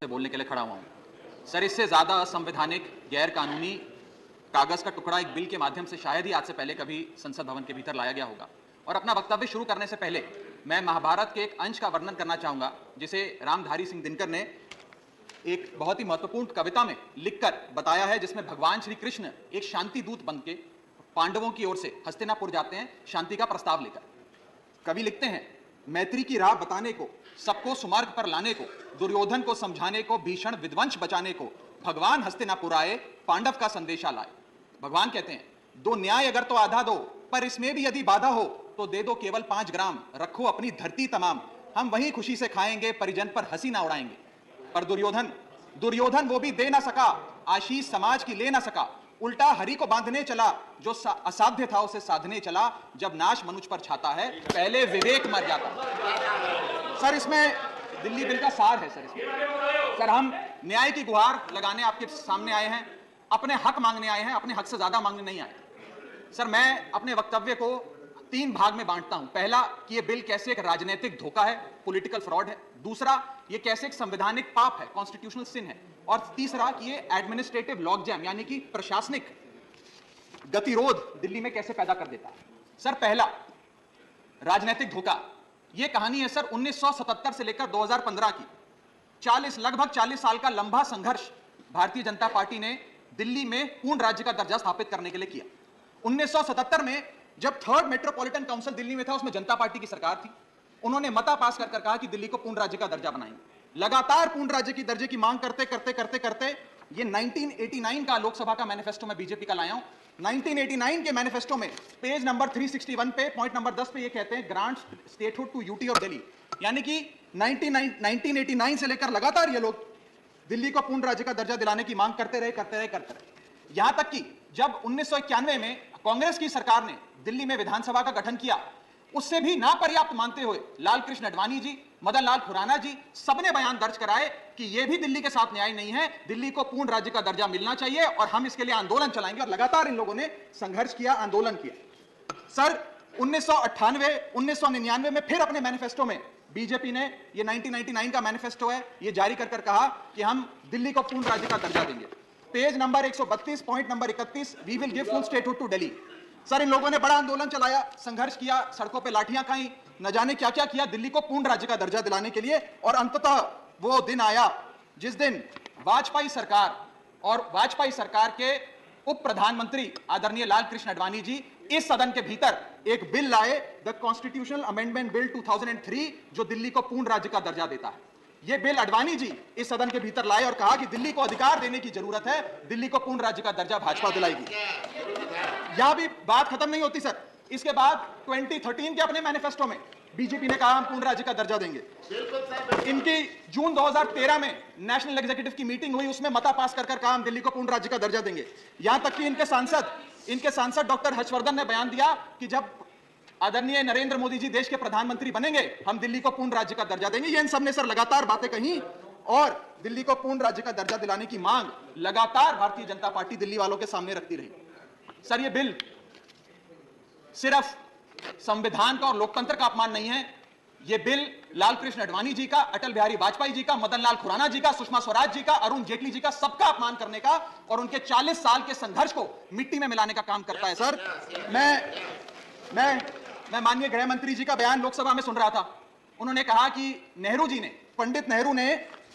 से बोलने के लिए खड़ा हुआ हूं। सर, इससे ज्यादा असंवैधानिक, गैर कानूनी कागज का टुकड़ा एक बिल के माध्यम से शायद ही आज से पहले कभी संसद भवन के भीतर लाया गया होगा। और अपना वक्तव्य शुरू करने से पहले मैं महाभारत के एक अंश का वर्णन करना चाहूंगा, जिसे रामधारी सिंह दिनकर ने एक बहुत ही महत्वपूर्ण कविता में लिखकर बताया है, जिसमें भगवान श्री कृष्ण एक शांति दूत बनके पांडवों की ओर से हस्तिनापुर जाते हैं शांति का प्रस्ताव लेकर। कवि लिखते हैं, मैत्री की राह बताने को, सबको सुमार्ग पर लाने को, दुर्योधन को समझाने को, भीषण विध्वंस बचाने को, भगवान हस्तिनापुर आए, पांडव का संदेशा लाए। भगवान कहते हैं, दो न्याय अगर तो आधा दो, पर इसमें भी यदि बाधा हो तो दे दो केवल 5 ग्राम, रखो अपनी धरती तमाम, हम वहीं खुशी से खाएंगे, परिजन पर हंसी ना उड़ाएंगे। पर दुर्योधन वो भी दे ना सका, आशीष समाज की ले ना सका, उल्टा हरि को बांधने चला, जो असाध्य था उसे साधने चला, जब नाश मनुष्य पर छाता है, पहले विवेक मर जाता। सर, इसमें दिल्ली बिल का सार है। सर, हम न्याय की गुहार लगाने आपके सामने आए हैं, अपने हक मांगने आए हैं, अपने हक से ज्यादा मांगने नहीं आए। सर, मैं अपने वक्तव्य को 3 भाग में बांटता हूं। पहला, कि यह बिल कैसे एक राजनीतिक धोखा है, पॉलिटिकल फ्रॉड है। दूसरा, यह कैसे एक संवैधानिक पाप है, कॉन्स्टिट्यूशनल सिन है। और तीसरा, कि यह एडमिनिस्ट्रेटिव लॉकजैम यानी कि प्रशासनिक गतिरोध दिल्ली में कैसे पैदा कर देता है। सर, पहला, राजनीतिक धोखा। यह कहानी है सर 1977 से लेकर 2015 की। लगभग 40 साल का लंबा संघर्ष भारतीय जनता पार्टी ने दिल्ली में पूर्ण राज्य का दर्जा स्थापित करने के लिए किया। 1977 में जब 3rd मेट्रोपॉलिटन काउंसिल दिल्ली में था, उसमें जनता पार्टी की सरकार थी। उन्होंने मता पास कर कहा कि दिल्ली को पूर्ण राज्य का दर्जा बनाएंगे। लगातार पूर्ण राज्य की दर्जे की मांग करते ये 1989 का लोकसभा का मैनिफेस्टो में बीजेपी का लाया हूं। 1989 के मैनिफेस्टो में पेज नंबर 361 पे पॉइंट नंबर 10 पे ये कहते हैं, ग्रांट स्टेटहुड टू यूटी और दिल्ली। यानी कि 1989 से लेकर लगातार ये लोग दिल्ली को पूर्ण राज्य का दर्जा दिलाने की मांग करते रहे। यहां तक कि जब 1991 में कांग्रेस की सरकार ने दिल्ली में विधानसभा का गठन किया, उससे भी ना पर्याप्त मानते हुए लाल कृष्ण अडवाणी जी, मदन लाल खुराना जी सबने बयान दर्ज कराए कि यह भी दिल्ली के साथ न्याय नहीं है, दिल्ली को पूर्ण राज्य का दर्जा मिलना चाहिए और हम इसके लिए आंदोलन चलाएंगे। और लगातार इन लोगों ने संघर्ष किया, आंदोलन किया। सर, 1999 में फिर अपने मैनिफेस्टो में बीजेपी ने, ये 1999 का मैनिफेस्टो है, ये जारी कर कहा कि हम दिल्ली को पूर्ण राज्य का दर्जा देंगे। Page number 132 point number 31, we will give full statehood to Delhi. Sir, इन लोगों ने बड़ा आंदोलन चलाया, संघर्ष किया, सड़कों पे लाठियां खाई, न जाने क्या क्या किया दिल्ली को पूर्ण राज्य का दर्जा दिलाने के लिए। और अंततः वो दिन आया जिस दिन वाजपेयी सरकार के उप प्रधानमंत्री आदरणीय लाल कृष्ण अडवाणी जी इस सदन के भीतर एक बिल लाए, द कॉन्स्टिट्यूशनल अमेंडमेंट बिल 2003, जो दिल्ली को पूर्ण राज्य का दर्जा देता है। यह बिल अडवाणी जी इस सदन के भीतर लाए और कहा कि दिल्ली को अधिकार देने की जरूरत है, दिल्ली को पूर्ण राज्य का दर्जा भाजपा दिलाएगी। यहां भी बात खत्म नहीं होती सर। इसके बाद 2013 के अपने मैनिफेस्टो में बीजेपी ने कहा हम पूर्ण राज्य का दर्जा देंगे। इनकी जून 2013 में नेशनल एग्जीक्यूटिव की मीटिंग हुई, उसमें मता पास कर कहा हम दिल्ली को पूर्ण राज्य का दर्जा देंगे। यहां तक कि इनके सांसद डॉक्टर हर्षवर्धन ने बयान दिया कि जब आदरणीय नरेंद्र मोदी जी देश के प्रधानमंत्री बनेंगे, हम दिल्ली को पूर्ण राज्य का दर्जा देंगे। ये इन सब ने सर लगातार बातें कही और दिल्ली को पूर्ण राज्य का दर्जा दिलाने की मांग लगातार भारतीय जनता पार्टी दिल्ली वालों के सामने रखती रही। सर, ये बिल सिर्फ संविधान का और लोकतंत्र का अपमान नहीं है, यह बिल लाल कृष्ण अडवाणी जी का, अटल बिहारी वाजपेयी जी का, मदन लाल खुराना जी का, सुषमा स्वराज जी का, अरुण जेटली जी का, सबका अपमान करने का और उनके 40 साल के संघर्ष को मिट्टी में मिलाने का काम करता है। सर, मैं माननीय गृह मंत्री जी का बयान लोकसभा में सुन रहा था। उन्होंने कहा कि पंडित नेहरू ने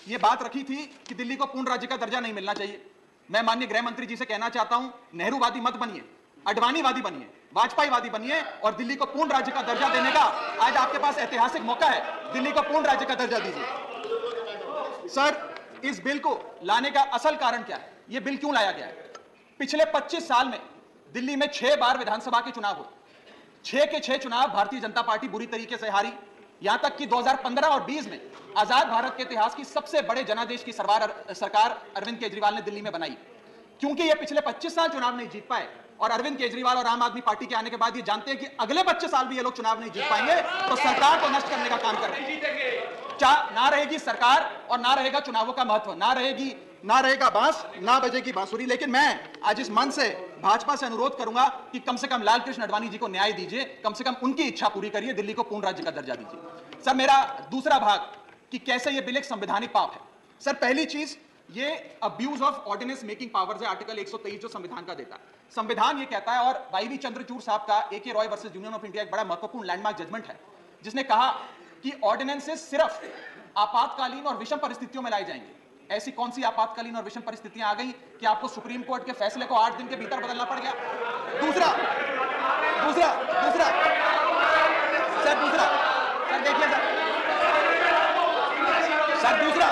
यह बात रखी थी कि दिल्ली को पूर्ण राज्य का दर्जा नहीं मिलना चाहिए। मैं माननीय गृह मंत्री जी से कहना चाहता हूं, नेहरूवादी मत बनिए, अडवाणीवादी बनिए, वाजपेयीवादी बनिए और दिल्ली को पूर्ण राज्य का दर्जा देने का आज आपके पास ऐतिहासिक मौका है। दिल्ली को पूर्ण राज्य का दर्जा दीजिए। सर, इस बिल को लाने का असल कारण क्या है, यह बिल क्यों लाया गया है? पिछले 25 साल में दिल्ली में 6 बार विधानसभा के चुनाव हुए। 6 के 6 चुनाव भारतीय जनता पार्टी बुरी तरीके से हारी। यहां तक कि 2015 और 20 में आजाद भारत के इतिहास की सबसे बड़े जनादेश की सरकार अरविंद केजरीवाल ने दिल्ली में बनाई। क्योंकि ये पिछले 25 साल चुनाव नहीं जीत पाए और अरविंद केजरीवाल और आम आदमी पार्टी के आने के बाद ये जानते हैं कि अगले 25 साल भी ये लोग चुनाव नहीं जीत पाएंगे, तो सरकार को नष्ट करने का काम कर रहे हैं। ना रहेगी सरकार और ना रहेगा चुनावों का महत्व, ना रहेगा बांस, ना बजेगी बांसुरी। लेकिन मैं आज इस मंच से भाजपा से अनुरोध करूंगा कि कम से कम लाल कृष्ण अडवाणी जी को न्याय दीजिए, कम से कम उनकी इच्छा पूरी करिए, दिल्ली को पूर्ण राज्य का दर्जा दीजिए। सर, मेरा दूसरा भाग कि कैसे यह बिल एक संवैधानिक पाप है। सर पहली चीज, ये abuse of ordinance making powers है, आर्टिकल 123 जो संविधान का देता है। संविधान ये कहता है, और वाईवी चंद्रचूड़ साहब का AK Roy versus union of India एक बड़ा महत्वपूर्ण लैंडमार्क जजमेंट है, जिसने कहा कि ऑर्डिनेंसेस सिर्फ आपातकालीन और विषम परिस्थितियों में लाए जाएंगे। ऐसी कौन सी आपातकालीन और विषम परिस्थितियां आ गई कि आपको सुप्रीम कोर्ट के फैसले को 8 दिन के भीतर बदलना पड़ गया? दूसरा दूसरा दूसरा सर दूसरा सर देखिए सर दूसरा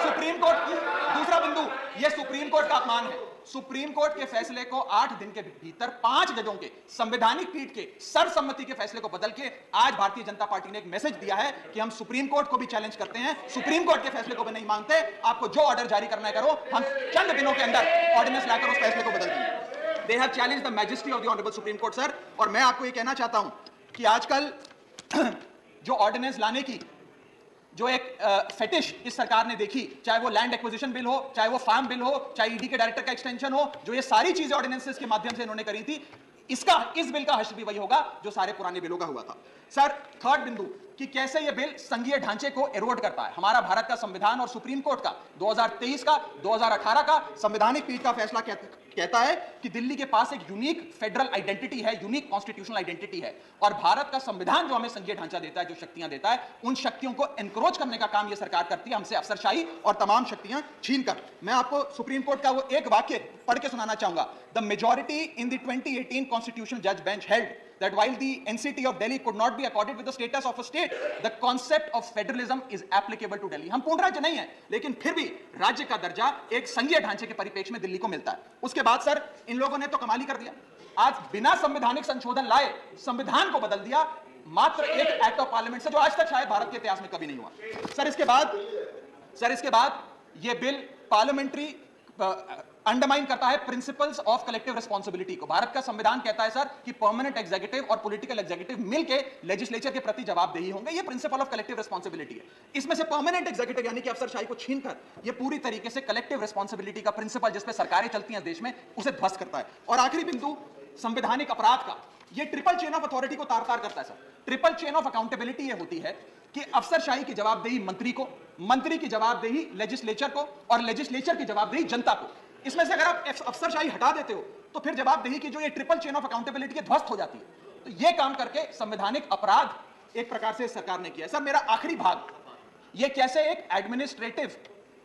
सुप्रीम कोर्ट की दूसरा बिंदु, यह सुप्रीम कोर्ट का अपमान है। सुप्रीम कोर्ट के फैसले को 8 दिन के भीतर 5 जजों के संवैधानिक पीठ के सर्वसम्मति के फैसले को बदल के आज भारतीय जनता पार्टी ने एक मैसेज दिया है कि हम सुप्रीम कोर्ट को भी चैलेंज करते हैं, सुप्रीम कोर्ट के फैसले को भी नहीं मानते, आपको जो ऑर्डर जारी करना है करो, हम चंद दिनों के अंदर ऑर्डिनेंस लाकर उस फैसले को बदल देंगे। They have challenged the majesty of the honourable supreme court sir. और मैं आपको ये कहना चाहता हूं कि आजकल जो ऑर्डिनेंस लाने की जो एक फेटिश इस सरकार ने देखी, चाहे वो लैंड एक्विजिशन बिल हो, चाहे वो फार्म बिल हो, चाहे ईडी के डायरेक्टर का एक्सटेंशन हो, जो ये सारी चीजें ऑर्डिनेंसेस के माध्यम से इन्होंने करी थी, इस बिल का हश्र भी वही होगा जो सारे पुराने बिलों का हुआ था। सर थर्ड बिंदु, कि कैसे यह बिल संघीय ढांचे को एरोड करता है। हमारा भारत का संविधान और सुप्रीम कोर्ट का 2023 का 2018 का संवैधानिक पीठ का फैसला कहता है कि दिल्ली के पास एक यूनिक फेडरल आइडेंटिटी है, यूनिक कॉन्स्टिट्यूशनल आइडेंटिटी है, और भारत का संविधान जो हमें संघीय ढांचा देता है, जो शक्तियां देता है, उन शक्तियों को एनक्रोच करने का काम यह सरकार करती है, हमसे अफसरशाही और तमाम शक्तियां छीनकर। मैं आपको सुप्रीम कोर्ट का वो एक वाक्य पढ़ के सुनाना चाहूंगा। The majority in the 2018 constitutional जज bench held that while the NCT of Delhi could not be accorded with the status of a state, the concept of federalism is applicable to Delhi. हम पूर्ण राज्य नहीं है, लेकिन फिर भी राज्य का दर्जा एक संघीय ढांचे के परिप्रेक्ष्य में दिल्ली को मिलता है। उसके बाद सर इन लोगों ने तो कमाल ही कर दिया, आज बिना संवैधानिक संशोधन लाए संविधान को बदल दिया, मात्र एक एक्ट ऑफ पार्लियामेंट से, जो आज तक शायद भारत के इतिहास में कभी नहीं हुआ। सर इसके बाद ये बिल पार्लियामेंट्री अंडरमाइन करता है प्रिंसिपल्स ऑफ कलेक्टिव रिस्पांसिबिलिटी को। भारत का संविधान कहता है सर कि परमानेंट एग्जीक्यूटिव और पॉलिटिकल एग्जीक्यूटिव मिलके लेजिस्लेचर के प्रति जवाबदेही होंगे, ये प्रिंसिपल ऑफ कलेक्टिव रिस्पांसिबिलिटी है। इसमें से परमानेंट एग्जीक्यूटिव यानी कि अफसरशाही को छीनकर ये पूरी तरीके से कलेक्टिव रिस्पांसिबिलिटी का प्रिंसिपल, जिस पे सरकारें चलती हैं देश में, उसे ध्वस्त करता है। और आखिरी बिंदु संवैधानिक अपराध का, ये ट्रिपल चेन ऑफ अथॉरिटी को तार तार करता है sir. Triple chain of accountability ये होती है कि अफसरशाही की जवाबदेही मंत्री को, मंत्री की जवाबदेही लेजिस्लेचर को, और लेजिस्लेचर की जवाबदेही जनता को। इसमें से अगर आप अफसरशाही हटा देते हो तो फिर जवाबदेही की जो ये ट्रिपल चेन ऑफ अकाउंटेबिलिटी के ध्वस्त हो जाती है। तो ये काम करके संवैधानिक अपराध एक प्रकार से सरकार ने किया। सर मेरा आखिरी भाग, ये कैसे एक एडमिनिस्ट्रेटिव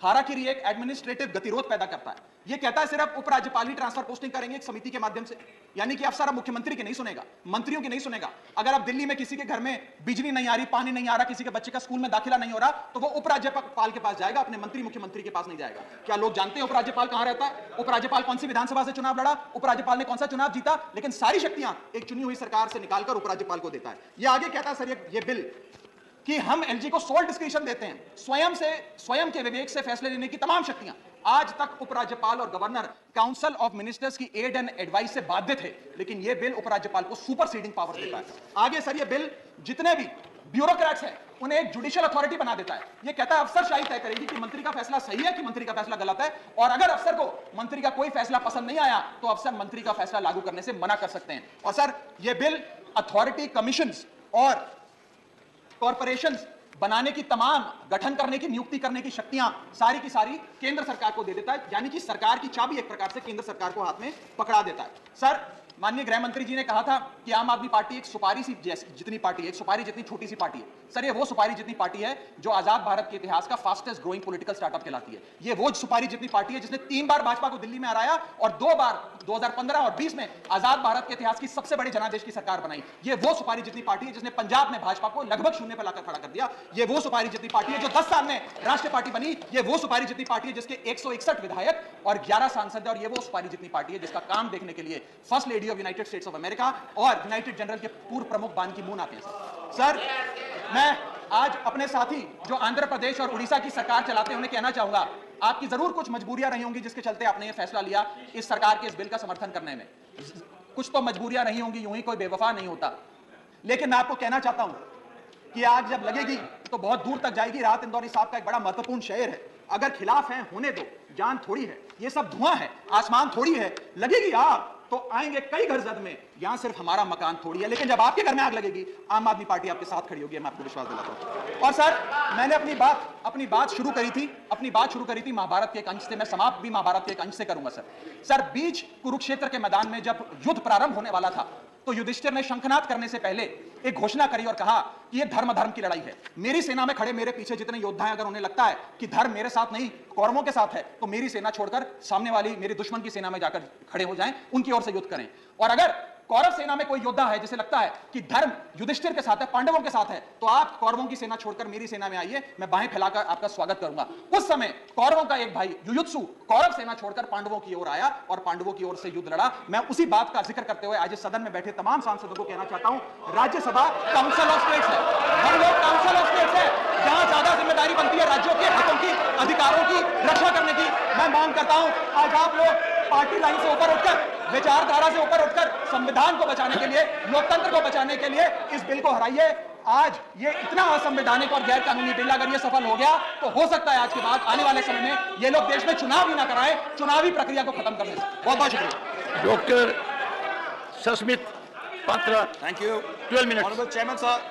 हाराकिरी, एक एडमिनिस्ट्रेटिव गतिरोध पैदा करता है। ये कहता है सिर्फ उपराज्यपाल ही ट्रांसफर पोस्टिंग करेंगे एक समिति के माध्यम से, यानी कि अफसर अब मुख्यमंत्री के नहीं सुनेगा, मंत्रियों की नहीं सुनेगा। अगर अब दिल्ली में किसी के घर में बिजली नहीं आ रही, पानी नहीं आ रहा, किसी के बच्चे का स्कूल में दाखिला नहीं हो रहा, तो वो उपराज्यपाल के पास जाएगा, अपने मंत्री मुख्यमंत्री के पास नहीं जाएगा। क्या लोग जानते हैं उपराज्यपाल कहां रहता है? उपराज्यपाल कौन सी विधानसभा से चुनाव लड़ा, उपराज्यपाल ने कौन सा चुनाव जीता? लेकिन सारी शक्तियां एक चुनी हुई सरकार से निकालकर उपराज्यपाल को देता है। ये आगे कहता है सर ये बिल कि हम एलजी को सोल डिस्क्रिप्शन देते हैं, स्वयं के विवेक से फैसले लेने की तमाम शक्तियां। आज तक उपराज्यपाल और गवर्नर काउंसिल ऑफ मिनिस्टर्स की एड एंड एडवाइस से बाध्य थे, लेकिन यह बिल उपराज्यपाल को सुपरसीडिंग पावर देता है। आगे सर ये बिल जितने भी ब्यूरोक्रेट्स हैं उन्हें एक जुडिशियल अथॉरिटी बना देता है। यह कहता है अफसरशाही तय करेगी कि मंत्री का फैसला सही है कि मंत्री का फैसला गलत है, और अगर अफसर को मंत्री का कोई फैसला पसंद नहीं आया तो अफसर मंत्री का फैसला लागू करने से मना कर सकते हैं। और सर यह बिल अथॉरिटी, कमीशंस और कॉर्पोरेशंस बनाने की, तमाम गठन करने की, नियुक्ति करने की शक्तियां सारी की सारी केंद्र सरकार को दे देता है, यानी कि सरकार की चाबी एक प्रकार से केंद्र सरकार को हाथ में पकड़ा देता है। सर माननीय गृह मंत्री जी ने कहा था कि आम आदमी पार्टी एक सुपारी सी जितनी पार्टी है, एक सुपारी जितनी छोटी सी पार्टी है। सर ये वो सुपारी जितनी पार्टी है जो आजाद भारत के इतिहास का फास्टेस्ट ग्रोइंग पॉलिटिकल स्टार्टअप कहलाती है। ये वो सुपारी जितनी पार्टी है जिसने 3 बार भाजपा को दिल्ली में हराया और 2 बार 2015 और 20 में आजाद भारत के इतिहास की सबसे बड़ी जनादेश की सरकार बनाई। ये वो सुपारी जितनी पार्टी है जिसने पंजाब में भाजपा को लगभग शून्य पर लाकर खड़ा कर दिया। ये वो सुपारी जितनी पार्टी है जो 10 साल में राष्ट्रीय पार्टी बनी। ये वो सुपारी जितनी पार्टी है जिसके 161 विधायक और 11 सांसद है। और ये वो सुपारी जितनी पार्टी है जिसका काम देखने के लिए first lady of United states of America और यूनाइटेड जनरल के पूर्व प्रमुख बान की मून आते हैं। सर मैं आज अपने साथी जो आंध्र प्रदेश और उड़ीसा की सरकार चलाते हैं उन्हें कहना चाहूंगा, आपकी जरूर कुछ मजबूरियां रही होंगी जिसके चलते आपने ये फैसला लिया इस सरकार के इस बिल का समर्थन करने में। कुछ तो मजबूरियां रही होंगी, यूं ही कोई बेवफा नहीं होता। लेकिन मैं आपको कहना चाहता हूं कि आग जब लगेगी तो बहुत दूर तक जाएगी। राहत इंदौरी साहब का एक बड़ा महत्वपूर्ण शेर है, अगर खिलाफ है होने दो, जान थोड़ी है, ये सब धुआं है, आसमान थोड़ी है, लगेगी आग तो आएंगे कई घर जद में, यहां सिर्फ हमारा मकान थोड़ी है। लेकिन जब आपके घर में आग लगेगी आम आदमी पार्टी आपके साथ खड़ी होगी, मैं आपको विश्वास दिलाता हूं। और सर मैंने अपनी बात अपनी बात शुरू करी थी महाभारत के एक अंश से, मैं समाप्त भी महाभारत के एक अंश से करूंगा सर। बीच कुरुक्षेत्र के मैदान में जब युद्ध प्रारंभ होने वाला था तो युधिष्ठिर ने शंखनाद करने से पहले एक घोषणा करी और कहा कि यह धर्म की लड़ाई है। मेरी सेना में खड़े मेरे पीछे जितने योद्धा हैं, अगर उन्हें लगता है कि धर्म मेरे साथ नहीं कौरवों के साथ है, तो मेरी सेना छोड़कर सामने वाली मेरे दुश्मन की सेना में जाकर खड़े हो जाएं, उनकी ओर से युद्ध करें। और अगर कौरव सेना में कोई योद्धा है जिसे लगता है कि धर्म युधिष्ठिर के साथ है, पांडवों के साथ है, तो आप कौरवों की सेना छोड़कर मेरी सेना में आइए, मैं बाहें फैलाकर आपका स्वागत करूंगा। उस समय कौरवों का एक भाई युयुत्सु कौरव सेना छोड़कर पांडवों की ओर आया और पांडवों की ओर से युद्ध लड़ा। मैं उसी बात का जिक्र करते हुए आज इस सदन में बैठे तमाम सांसदों को कहना चाहता हूं, राज्यसभा काउंसिल ऑफ स्टेट्स है, हम लोग काउंसिल ऑफ स्टेट्स है, जहां ज्यादा जिम्मेदारी बनती है राज्यों के हितों की, अधिकारों की रक्षा करने की। मैं मांग करता हूं आज आप लोग पार्टी लाइन से ऊपर उठकर, विचारधारा से ऊपर उठकर संविधान को बचाने के लिए, लोकतंत्र को बचाने के लिए इस बिल को हराइए। आज ये इतना असंवैधानिक और गैर कानूनी बिल अगर ये सफल हो गया तो हो सकता है आज के बाद आने वाले समय में ये लोग देश में चुनाव ही ना कराएं, चुनावी प्रक्रिया को खत्म करने से। बहुत बहुत शुक्रिया। Doctor Sasmit Patra, thank you 12 minute. Honourable chairman साहब,